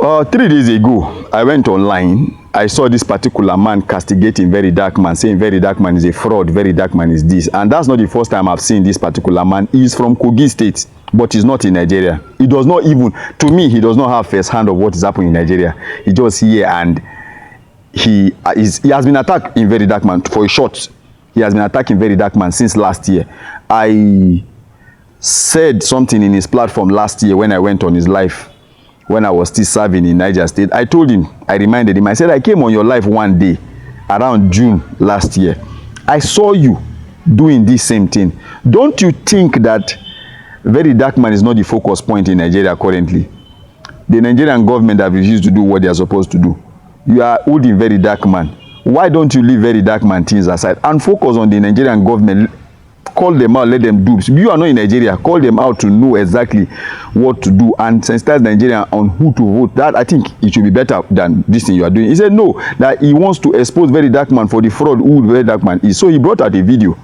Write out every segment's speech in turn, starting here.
3 days ago, I went online. I saw this particular man castigating Very Dark Man, saying Very Dark Man is a fraud, Very Dark Man is this. And that's not the first time I've seen this particular man. He's from Kogi State, but he's not in Nigeria. He does not even, to me, he does not have first hand of what is happening in Nigeria. He just here and he has been attacked in Very Dark Man for a short. He has been attacking Very Dark Man since last year. I said something in his platform last year when I went on his live, when I was still serving in Niger State. I told him, I reminded him, I said, I came on your live one day around June last year. I saw you doing this same thing. Don't you think that Very Dark Man is not the focus point in Nigeria currently? The Nigerian government have refused to do what they are supposed to do. You are holding Very Dark Man. Why don't you leave Very Dark Man things aside and focus on the Nigerian government? Call them out, let them do. You are not in Nigeria. Call them out to know exactly what to do and sensitize Nigeria on who to vote. That, I think, it should be better than this thing you are doing. He said no, that he wants to expose Very Dark Man for the fraud who Very Dark Man is. So he brought out a video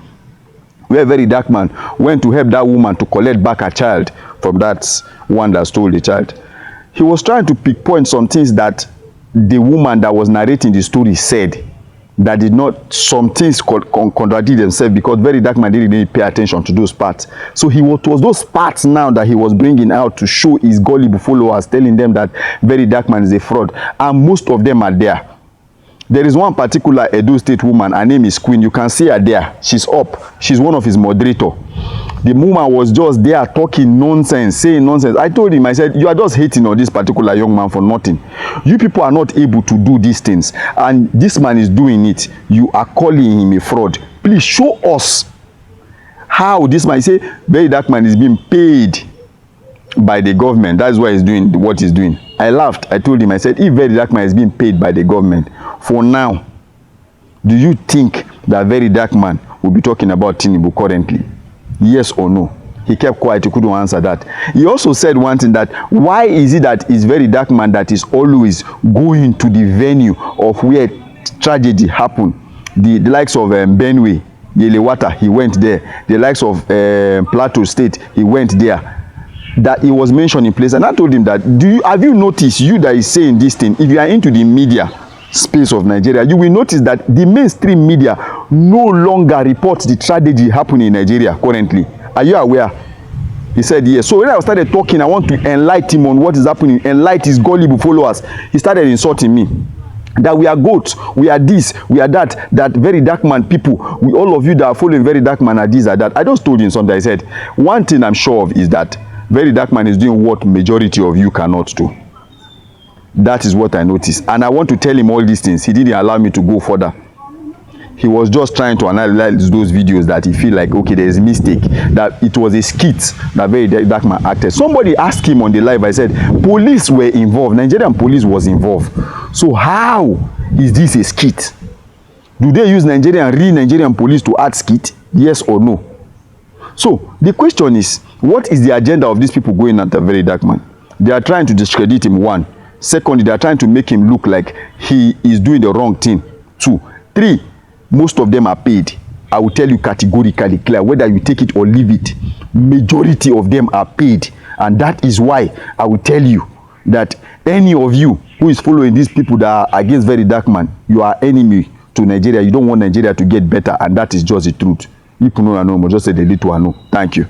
where Very Dark Man went to help that woman to collect back her child from that one that stole the child. He was trying to pick points on things that the woman that was narrating the story said that did not, some things contradict themselves, because Very Dark Man didn't really pay attention to those parts. So it was those parts now that he was bringing out to show his gullible followers, telling them that Very Dark Man is a fraud, and most of them are there. There is one particular Edo State woman, her name is Queen. You can see her there. She's up. She's one of his moderators. The woman was just there talking nonsense, saying nonsense. I told him, I said, you are just hating on this particular young man for nothing. You people are not able to do these things, and this man is doing it. You are calling him a fraud. Please show us how this man, say Very Dark Man is being paid by the government. That's why he's doing what he's doing. I laughed. I told him, I said, if Very Dark Man is being paid by the government, for now, do you think that Very Dark Man will be talking about Tinubu currently? Yes or no? He kept quiet. He couldn't answer that. He also said one thing, that why is it that it's Very Dark Man that is always going to the venue of where tragedy happened? The likes of Benue, Yelewata, he went there. The likes of Plateau State, he went there. That he was mentioned in place. And I told him that, have you noticed, you that is saying this thing, if you are into the media space of Nigeria, you will notice that the mainstream media no longer reports the tragedy happening in Nigeria currently. Are you aware? He said yes. So when I started talking, I want to enlighten him on what is happening, enlighten his gullible followers. He started insulting me, that we are goats, we are this, we are that, that Very Dark Man people, we, all of you that are following Very Dark Man are this, are that. I just told him something. I said, one thing I'm sure of is that Very Dark Man is doing what majority of you cannot do. That is what I noticed. And I want to tell him all these things. He didn't allow me to go further. He was just trying to analyze those videos that he feel like, okay, there is a mistake, that it was a skit that Very Dark Man acted. Somebody asked him on the live, I said, police were involved. Nigerian police was involved. So how is this a skit? Do they use real Nigerian police to act skit? Yes or no? So the question is, what is the agenda of these people going after Very Dark Man? They are trying to discredit him, one. Secondly, they are trying to make him look like he is doing the wrong thing. 2. 3, most of them are paid. I will tell you categorically clear, whether you take it or leave it, majority of them are paid. And that is why I will tell you that any of you who is following these people that are against Very Dark Man, you are enemy to Nigeria. You don't want Nigeria to get better, and that is just the truth. People know, just say the little I know. Thank you.